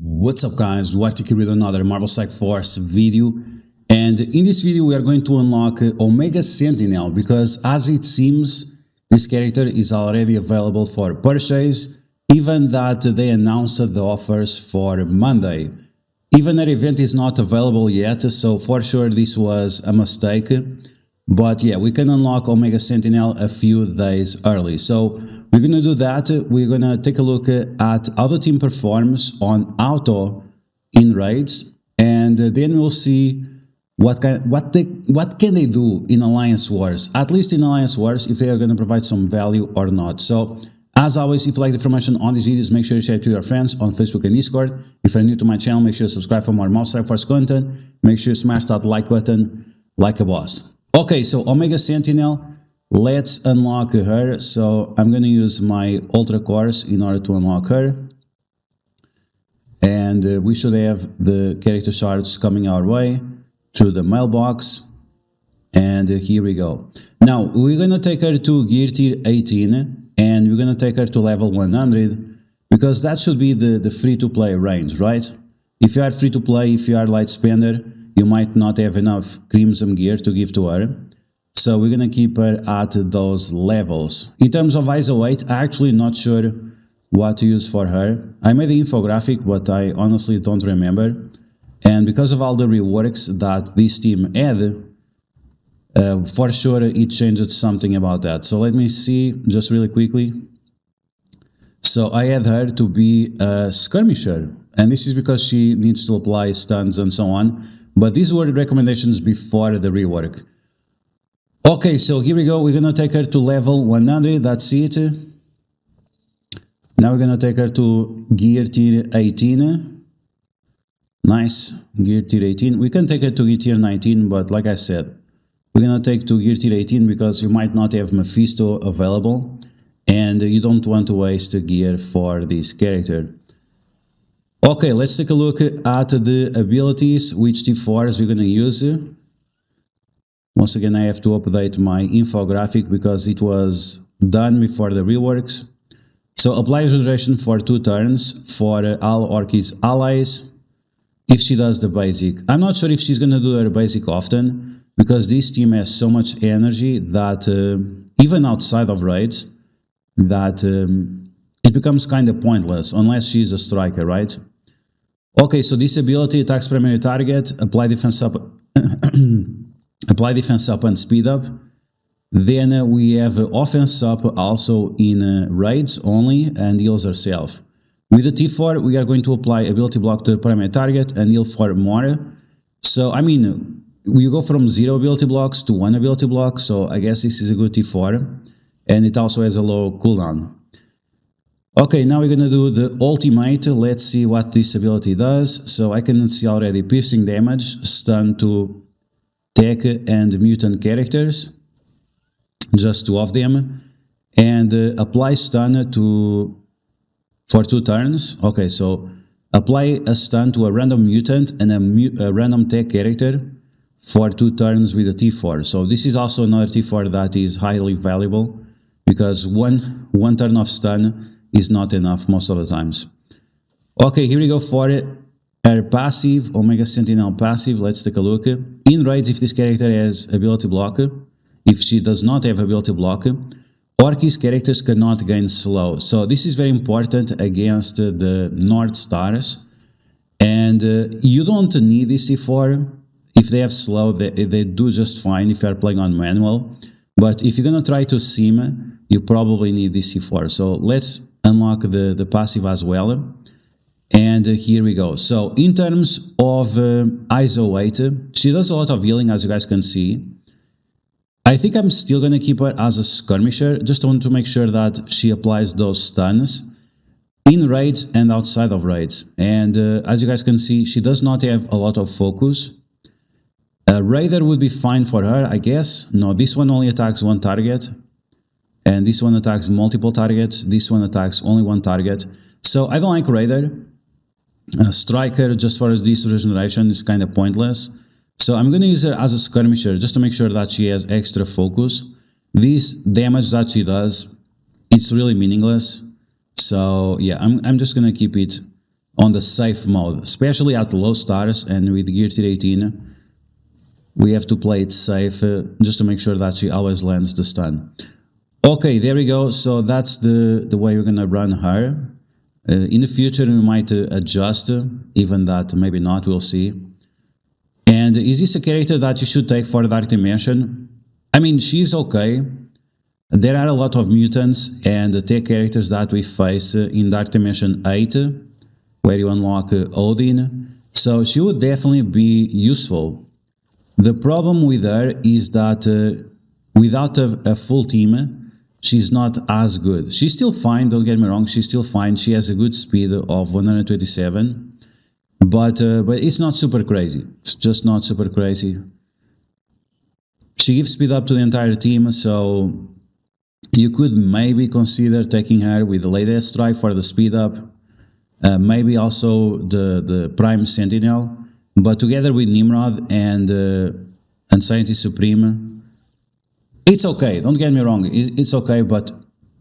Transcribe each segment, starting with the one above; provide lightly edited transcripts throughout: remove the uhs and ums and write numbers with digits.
What's up guys, DuArktik with another Marvel Strike Force video, and in this video we are going to unlock Omega Sentinel because as it seems this character is already available for purchase, even that they announced the offers for Monday. Even their event is not available yet, so for sure this was a mistake, but yeah, we can unlock Omega Sentinel a few days early. So we're going to do that. We're going to take a look at how the team performs on auto in raids, and then we'll see what can they do in Alliance Wars, at least in Alliance Wars, if they are going to provide some value or not. So as always, if you like the information on these videos, make sure you share it to your friends on Facebook and Discord. If you're new to my channel, make sure you subscribe for more Marvel Strike Force content. Make sure you smash that like button like a boss. Okay, so Omega Sentinel. Let's unlock her. So I'm going to use my Ultra Cores in order to unlock her. And we should have the character shards coming our way through the mailbox. And here we go. Now, we're going to take her to gear tier 18. And we're going to take her to level 100. Because that should be the free-to-play range, right? If you are free-to-play, if you are light spender, you might not have enough Crimson gear to give to her. So we're going to keep her at those levels. In terms of ISO weight, I'm actually not sure what to use for her. I made the infographic, but I honestly don't remember. And because of all the reworks that this team had, for sure it changed something about that. So let me see just really quickly. So I had her to be a skirmisher. And this is because she needs to apply stuns and so on. But these were the recommendations before the rework. Okay, so here we go. We're going to take her to level 100. That's it. Now we're going to take her to gear tier 18. Nice. Gear tier 18. We can take her to gear tier 19, but like I said, we're going to take to gear tier 18 because you might not have Mephisto available and you don't want to waste gear for this character. Okay, let's take a look at the abilities, which T4s we're going to use. Once again, I have to update my infographic because it was done before the reworks. So apply regeneration for 2 turns for all Orchis allies if she does the basic. I'm not sure if she's going to do her basic often because this team has so much energy that even outside of raids that it becomes kind of pointless unless she's a striker, right? Okay, so this ability attacks primary target, apply defense up. Apply defense up and speed up. Then we have offense up also in raids only and heals herself. With the T4, we are going to apply ability block to the primary target and heal for more. So, I mean, we go from 0 ability blocks to 1 ability block, so I guess this is a good T4. And it also has a low cooldown. Okay, now we're going to do the ultimate. Let's see what this ability does. So I can see already piercing damage, stun to tech and mutant characters, just 2 of them, and apply stun for 2 turns. Okay, so apply a stun to a random mutant and a random tech character for 2 turns with a T4. So this is also another T4 that is highly valuable because one turn of stun is not enough most of the times. Okay, here we go for it. Her passive, Omega Sentinel passive, let's take a look. In raids, if this character has ability block, if she does not have ability block, Orchis characters cannot gain slow. So this is very important against the North Stars. And you don't need this T4. If they have slow, they do just fine if you are playing on manual. But if you're going to try to sim, you probably need this T4. So let's unlock the passive as well. And here we go. So in terms of ISO weight, she does a lot of healing, as you guys can see. I think I'm still going to keep her as a skirmisher. Just want to make sure that she applies those stuns in raids and outside of raids. And as you guys can see, she does not have a lot of focus. A raider would be fine for her, I guess. No, this one only attacks 1 target. And this one attacks multiple targets. This one attacks only 1 target. So I don't like raider. Striker, just for this regeneration, is kind of pointless. So I'm going to use her as a skirmisher just to make sure that she has extra focus. This damage that she does, it's really meaningless. So yeah, I'm just going to keep it on the safe mode, especially at low stars and with gear tier 18. We have to play it safe just to make sure that she always lands the stun. Okay, there we go. So that's the way we're gonna run her. In the future, we might adjust, even that maybe not, we'll see. And is this a character that you should take for the Dark Dimension? I mean, she's okay. There are a lot of mutants and tech characters that we face in Dark Dimension 8, where you unlock Odin. So she would definitely be useful. The problem with her is that without a full team, she's not as good. She's still fine, don't get me wrong, she's still fine. She has a good speed of 127, but it's not super crazy. It's just not super crazy. She gives speed up to the entire team, so you could maybe consider taking her with the latest strike for the speed up. Maybe also the Prime Sentinel. But together with Nimrod and Scientist Supreme, it's okay, don't get me wrong, it's okay, but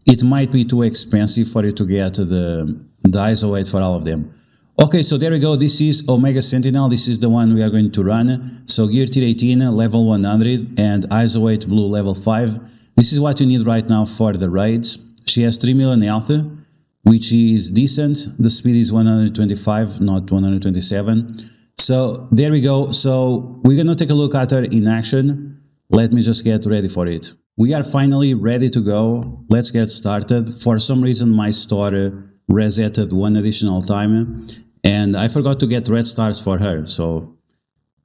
it might be too expensive for you to get the ISO 8 for all of them. Okay, so there we go, this is Omega Sentinel, this is the one we are going to run. So gear tier 18, level 100, and ISO 8 blue level 5. This is what you need right now for the raids. She has 3 million health, which is decent. The speed is 125, not 127. So there we go. So we're gonna take a look at her in action. Let me just get ready for it. We are finally ready to go. Let's get started. For some reason my store resetted one additional time and I forgot to get red stars for her. So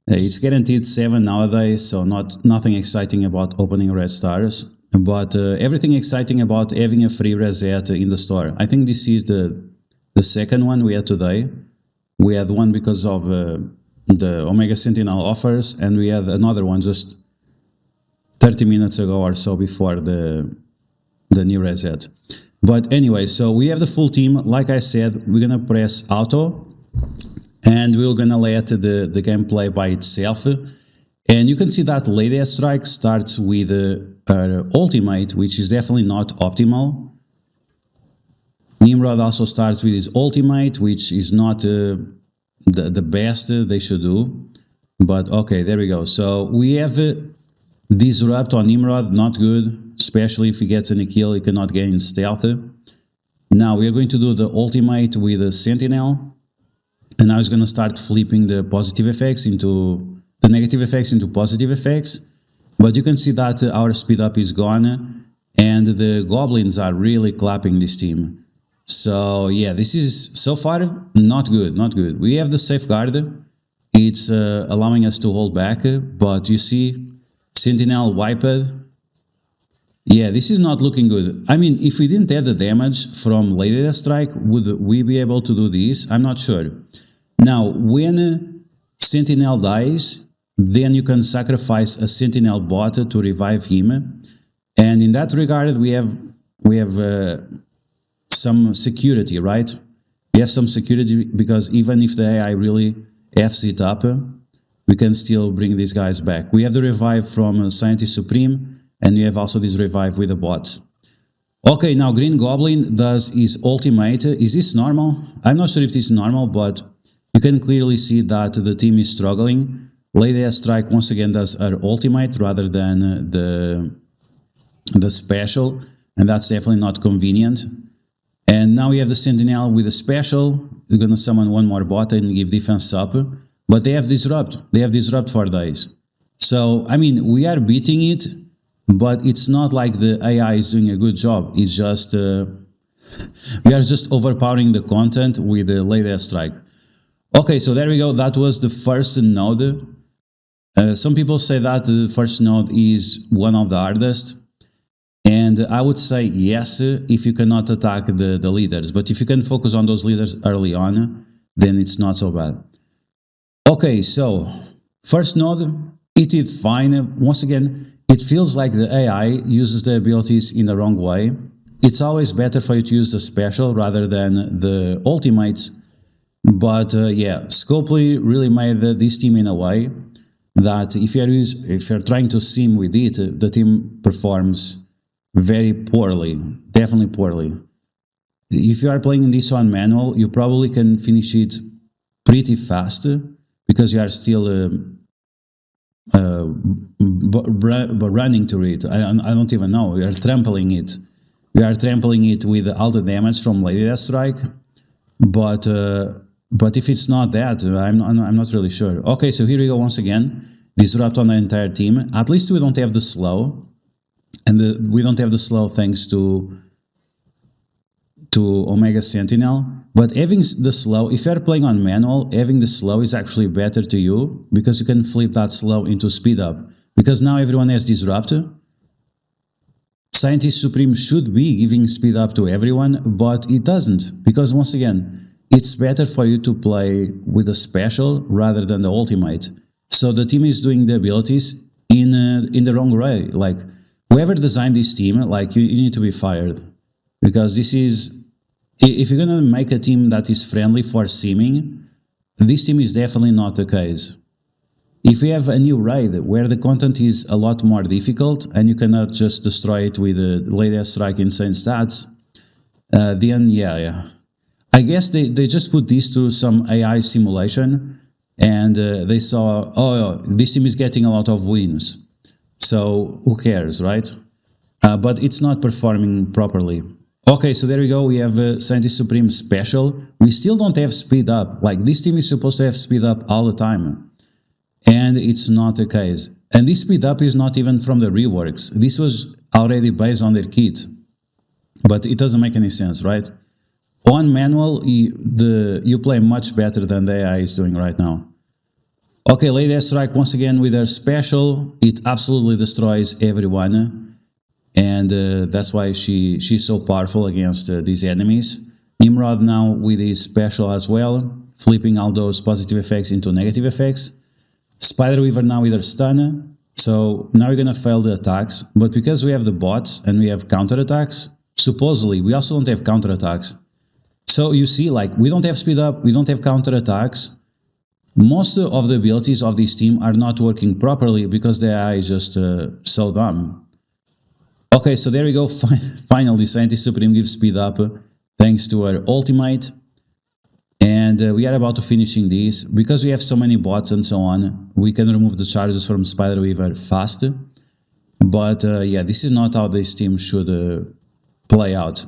it's guaranteed 7 nowadays, so nothing exciting about opening red stars, but everything exciting about having a free reset in the store. I think this is the second one we had today. We had one because of the Omega Sentinel offers, and we had another one just 30 minutes ago or so before the new reset. But anyway, so we have the full team. Like I said, we're gonna press auto, and we're gonna let the game play by itself. And you can see that Lady Strike starts with her ultimate, which is definitely not optimal. Nimrod also starts with his ultimate, which is not the best they should do. But okay, there we go. So we have Disrupt on Nimrod, not good, especially if he gets any kill, he cannot gain stealth. Now we are going to do the ultimate with the Sentinel, and now he's going to start flipping the positive effects into the negative effects into positive effects. But you can see that our speed up is gone, and the goblins are really clapping this team. So yeah, this is so far not good, not good. We have the safeguard, it's allowing us to hold back, but you see Sentinel wiped. Yeah, this is not looking good. I mean, if we didn't add the damage from Lady Strike, would we be able to do this? I'm not sure. Now, when Sentinel dies, then you can sacrifice a Sentinel bot to revive him. And in that regard, we have some security, right? We have some security because even if the AI really F's it up, we can still bring these guys back. We have the revive from Scientist Supreme, and we have also this revive with the bots. Okay, now Green Goblin does his ultimate. Is this normal? I'm not sure if this is normal, but you can clearly see that the team is struggling. Lady Strike once again does her ultimate rather than the special, and that's definitely not convenient. And now we have the Sentinel with a special. We're gonna summon one more bot and give defense up, but they have Disrupt. They have Disrupt for days. So, I mean, we are beating it, but it's not like the AI is doing a good job. It's just, we are just overpowering the content with the Lady Strike. Okay, so there we go. That was the first node. Some people say that the first node is one of the hardest. And I would say yes, if you cannot attack the leaders. But if you can focus on those leaders early on, then it's not so bad. Okay, so first node, it did fine. Once again, it feels like the AI uses the abilities in the wrong way. It's always better for you to use the special rather than the ultimates. But yeah, Scopely really made this team in a way that if you're trying to sim with it, the team performs very poorly, definitely poorly. if you are playing this on manual, you probably can finish it pretty fast because you are still running to it. I don't even know. We are trampling it. We are trampling it with all the damage from Lady Deathstrike. But if it's not that, I'm not really sure. Okay, so here we go once again. Disrupt on the entire team. At least we don't have the slow, and we don't have the slow thanks to Omega Sentinel. But having the slow, if you're playing on manual, having the slow is actually better to you because you can flip that slow into speed up. Because now everyone has Disrupt. Scientist Supreme should be giving speed up to everyone, but it doesn't. Because once again, it's better for you to play with a special rather than the ultimate. So the team is doing the abilities in the wrong way. Like, whoever designed this team, like, you need to be fired. Because this is... If you're gonna make a team that is friendly for simming, this team is definitely not the case. If we have a new raid where the content is a lot more difficult and you cannot just destroy it with a Lady Strike insane stats, then yeah. I guess they just put this to some AI simulation and they saw, oh, this team is getting a lot of wins. So who cares, right? But it's not performing properly. Okay, so there we go, we have Scientist Supreme Special. We still don't have speed up. Like, this team is supposed to have speed up all the time. And it's not the case. And this speed up is not even from the reworks. This was already based on their kit. But it doesn't make any sense, right? On manual, you play much better than the AI is doing right now. Okay, Lady Deathstrike once again with her special. It absolutely destroys everyone. And that's why she's so powerful against these enemies. Nimrod now with his special as well, flipping all those positive effects into negative effects. Spiderweaver now with her stun. So now we're gonna fail the attacks. But because we have the bots and we have counterattacks, supposedly we also don't have counterattacks. So you see, like, we don't have speed up, we don't have counterattacks. Most of the abilities of this team are not working properly because the AI is just so dumb. Okay, so there we go. Finally, Scientist Supreme gives speed up thanks to her ultimate. And we are about to finishing this. Because we have so many bots and so on, we can remove the charges from Spiderweaver fast. But yeah, this is not how this team should play out.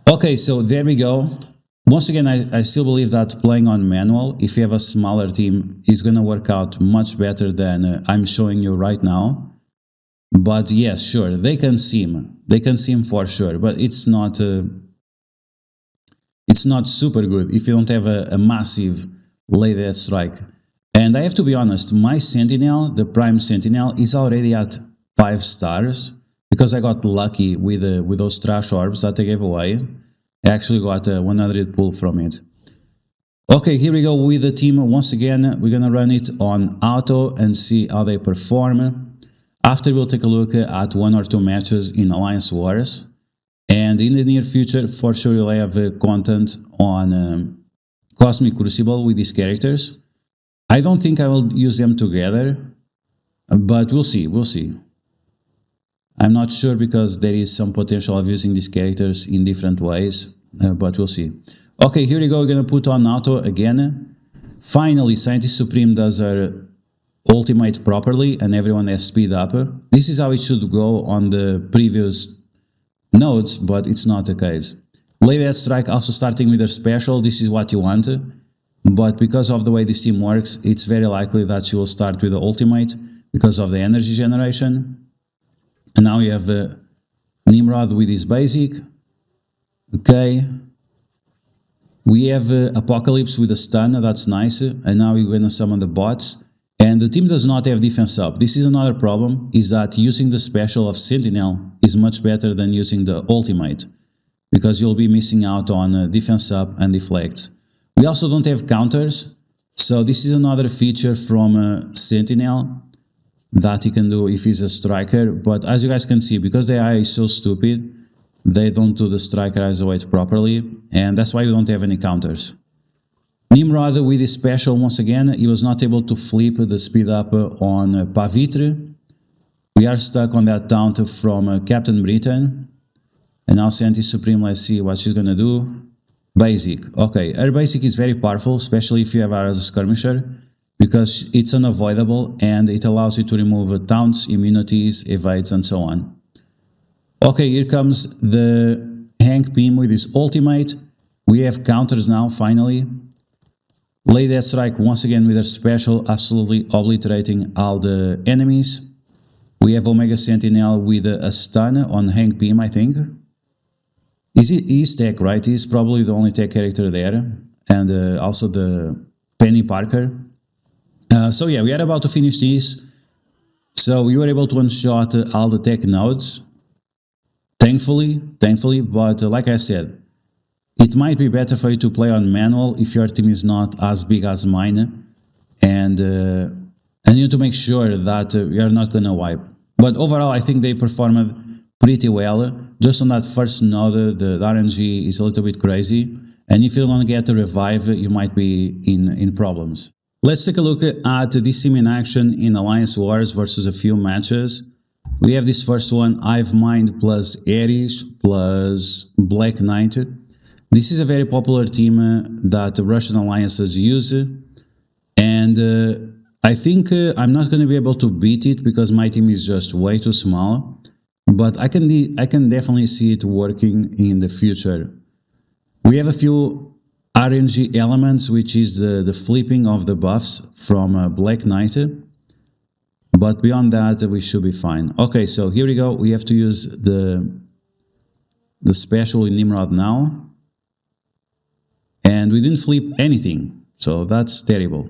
Okay, so there we go. Once again, I still believe that playing on manual, if you have a smaller team, is going to work out much better than I'm showing you right now. But yes, sure, they can sim. They can sim for sure, but it's not super good if you don't have a massive Lady Deathstrike. And I have to be honest, my Sentinel, the Prime Sentinel, is already at 5 stars because I got lucky with those trash orbs that I gave away. I actually got a 100 pull from it. Okay, here we go with the team. Once again, we're gonna run it on auto and see how they perform. After, we'll take a look at 1 or 2 matches in Alliance Wars. And in the near future, for sure, you'll have content on Cosmic Crucible with these characters. I don't think I will use them together, but we'll see, I'm not sure because there is some potential of using these characters in different ways, but we'll see. Okay, here we go, we're gonna put on auto again. Finally, Scientist Supreme does her ultimate properly and everyone has speed up. This is how it should go on the previous nodes, but it's not the case. Lady Deathstrike also starting with her special, this is what you want, but because of the way this team works, it's very likely that she will start with the ultimate because of the energy generation. And now you have Nimrod with his basic. Okay. We have Apocalypse with a stun, that's nice, and now we're gonna summon the bots. And the team does not have defense up. This is another problem, is that using the special of Sentinel is much better than using the ultimate, because you'll be missing out on defense up and deflects. We also don't have counters, so this is another feature from Sentinel that he can do if he's a striker, but as you guys can see, because the AI is so stupid, they don't do the striker as a weight properly, and that's why we don't have any counters. Nimrod with his special, once again, he was not able to flip the speed up on Pavitre. We are stuck on that taunt from Captain Britain. And now Sentinel Supreme, let's see what she's gonna do. Basic. Okay, her basic is very powerful, especially if you have her as a skirmisher, because it's unavoidable and it allows you to remove taunts, immunities, evades, and so on. Okay, here comes the Hank Pym with his ultimate. We have counters now, finally. Lady Strike once again with her special, absolutely obliterating all the enemies. We have Omega Sentinel with a stun on Hank Pym, I think. He's tech, right? He's probably the only tech character there. And also the Penny Parker. So yeah, we are about to finish this. So we were able to one-shot all the tech nodes. Thankfully, but like I said, it might be better for you to play on manual if your team is not as big as mine. And you need to make sure that you're not gonna wipe. But overall, I think they performed pretty well. Just on that first node, the RNG is a little bit crazy. And if you don't get a revive, you might be in problems. Let's take a look at this team in action in Alliance Wars versus a few matches. We have this first one, Hive Mind plus Ares plus Black Knight. This is a very popular team that Russian alliances use. And I think I'm not going to be able to beat it because my team is just way too small. But I can definitely see it working in the future. We have a few RNG elements, which is the flipping of the buffs from Black Knight. But beyond that, we should be fine. Okay, so here we go. We have to use the special in Nimrod now. And we didn't flip anything, so that's terrible.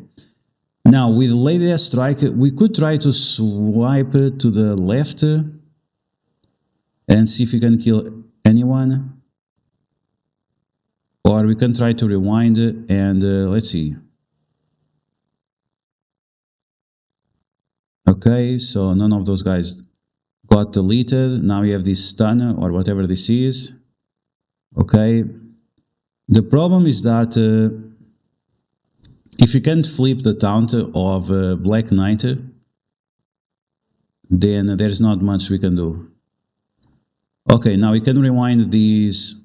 Now, with Lady Strike, we could try to swipe to the left and see if we can kill anyone. Or we can try to rewind and let's see. Okay, so none of those guys got deleted. Now we have this stun or whatever this is. Okay. The problem is that if you can't flip the taunt of Black Knight, then there's not much we can do. Okay, now we can rewind these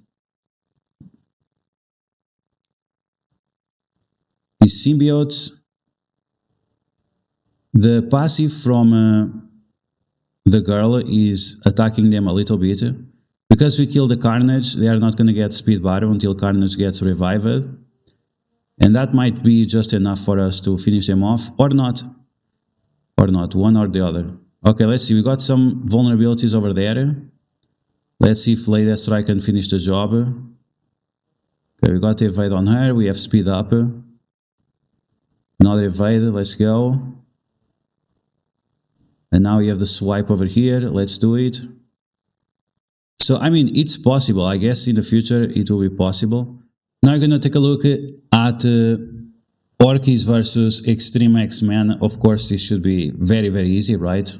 symbiotes. The passive from the girl is attacking them a little bit. Because we kill the Carnage, they are not going to get speed bar until Carnage gets revived. And that might be just enough for us to finish them off, or not. Or not, one or the other. Okay, let's see, we got some vulnerabilities over there. Let's see if Lady Strike can finish the job. Okay, we got evade on her, we have speed up. Another evade, let's go. And now we have the swipe over here, let's do it. So, I mean, it's possible. I guess in the future it will be possible. Now we're going to take a look at Orchis versus Extreme X-Men. Of course, this should be very, very easy, right?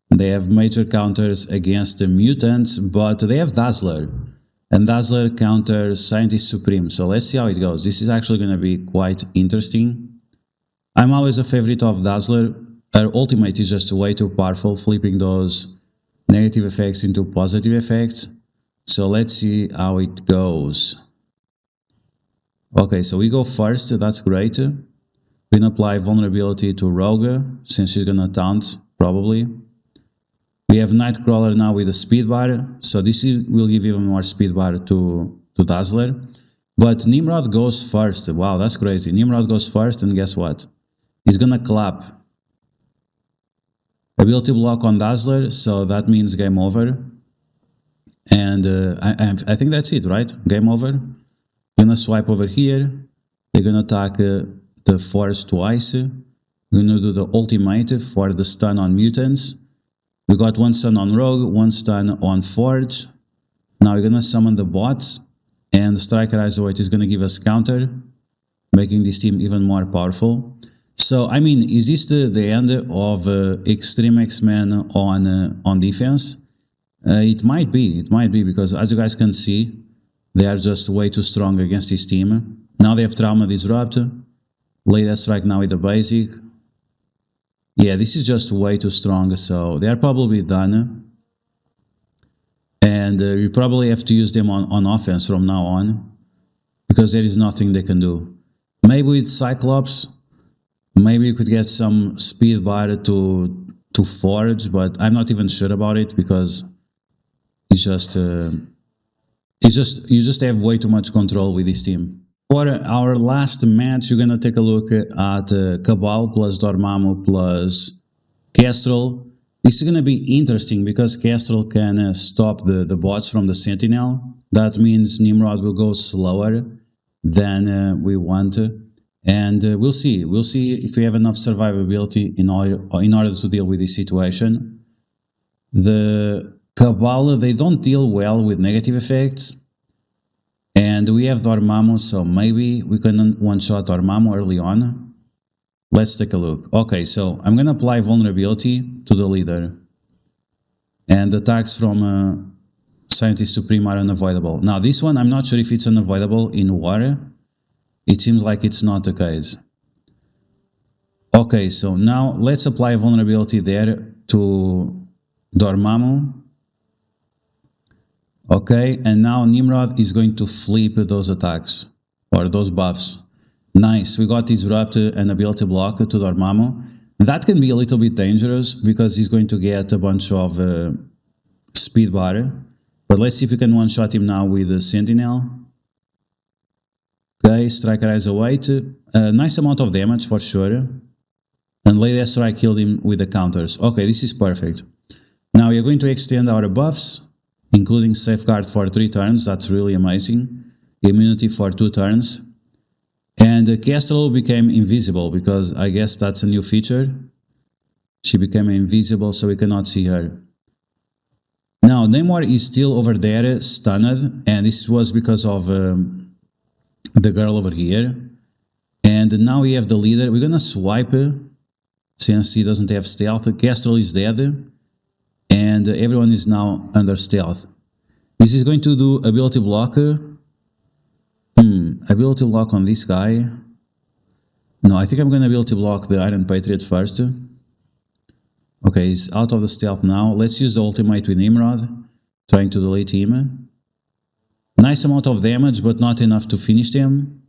They have major counters against the mutants, but they have Dazzler. And Dazzler counters Scientist Supreme. So let's see how it goes. This is actually going to be quite interesting. I'm always a favorite of Dazzler. Her ultimate is just way too powerful, flipping those negative effects into positive effects. So let's see how it goes. Okay, so we go first, that's great. We can apply vulnerability to Rogue, since she's gonna taunt, probably. We have Nightcrawler now with a speed bar, so this will give even more speed bar to Dazzler. But Nimrod goes first, wow, that's crazy. Nimrod goes first, and guess what? He's gonna clap. Ability block on Dazzler, so that means game over. And I think that's it, right? Game over. Gonna swipe over here. They're gonna attack the Force twice. We're gonna do the ultimate for the stun on mutants. We got one stun on Rogue, one stun on Forge. Now we're gonna summon the bots, and the Striker Isolate is gonna give us counter, making this team even more powerful. So, I mean, is this the end of Extreme X-Men on defense? It might be, because as you guys can see, they are just way too strong against this team. Now they have Trauma Disrupt, Lady Strike now with the basic. Yeah, this is just way too strong, so they are probably done. And and you probably have to use them on offense from now on, because there is nothing they can do. Maybe with Cyclops, maybe you could get some speed bar to forge, but I'm not even sure about it, because it's just you just have way too much control with this team. For our last match, you're gonna take a look at Cabal plus Dormammu plus Kestrel. This is gonna be interesting because Kestrel can stop the bots from the Sentinel. That means Nimrod will go slower than we want, and we'll see if we have enough survivability in order to deal with this situation. The Cabal, they don't deal well with negative effects, and we have Dormammu, so maybe we can one-shot Dormammu early on. Let's take a look. Okay, so I'm gonna apply vulnerability to the leader, and attacks from Scientist Supreme are unavoidable. Now this one, I'm not sure if it's unavoidable in war. It seems like it's not the case. Okay, so now let's apply vulnerability there to Dormammu. Okay, and now Nimrod is going to flip those attacks, or those buffs. Nice, we got Disrupt and Ability Block to Dormammu. That can be a little bit dangerous, because he's going to get a bunch of speed bar. But let's see if we can one-shot him now with the Sentinel. Okay, Striker Eyes Await. A nice amount of damage for sure. And Lady Strike killed him with the counters. Okay, this is perfect. Now we are going to extend our buffs, including Safeguard for 3 turns. That's really amazing. Immunity for 2 turns. And Kestrel became invisible, because I guess that's a new feature. She became invisible, so we cannot see her. Now, Namor is still over there, stunned, and this was because of the girl over here. And now we have the leader. We're gonna swipe since he doesn't have stealth. Kestrel is dead, and everyone is now under stealth. This is going to do ability block. Ability block on this guy. No, I think I'm gonna ability block the Iron Patriot first. Okay, he's out of the stealth now. Let's use the ultimate with Nimrod, trying to delete him. Nice amount of damage, but not enough to finish them.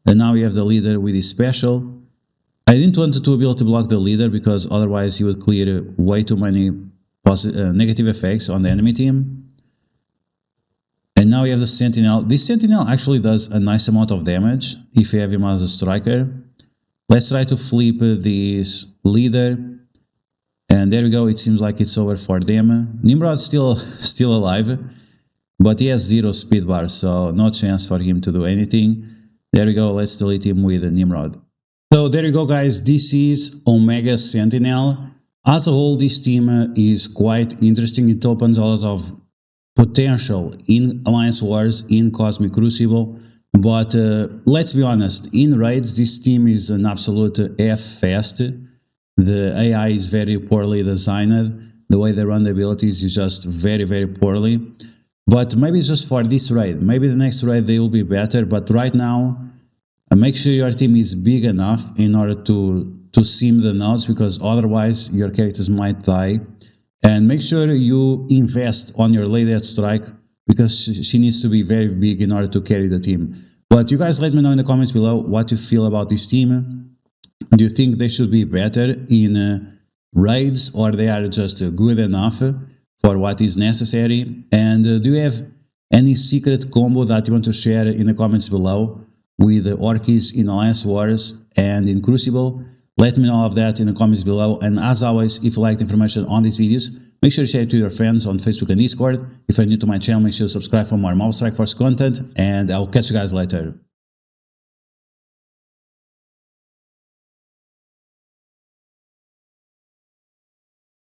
And now we have the leader with his special. I didn't want to ability block the leader, because otherwise he would clear way too many negative effects on the enemy team. And now we have the Sentinel. This Sentinel actually does a nice amount of damage if you have him as a striker. Let's try to flip this leader. And there we go, it seems like it's over for them. Nimrod's still alive, but he has 0 speed bar, so no chance for him to do anything. There we go, let's delete him with Nimrod. So there you go, guys, this is Omega Sentinel. As a whole, this team is quite interesting. It opens a lot of potential in Alliance Wars, in Cosmic Crucible, but let's be honest, in raids this team is an absolute F-fest. The AI is very poorly designed. The way they run the abilities is just very, very poorly. But maybe it's just for this raid. Maybe the next raid they will be better. But right now, make sure your team is big enough in order to sim the nodes, because otherwise your characters might die. And make sure you invest on your Lady Strike, because she needs to be very big in order to carry the team. But you guys let me know in the comments below what you feel about this team. Do you think they should be better in raids, or they are just good enough for what is necessary? And do you have any secret combo that you want to share in the comments below with the Orchis in Alliance Wars and in Crucible? Let me know all of that in the comments below. And as always, if you liked the information on these videos, make sure to share it to your friends on Facebook and Discord. If you're new to my channel, make sure to subscribe for more Marvel Strike Force content, and I'll catch you guys later.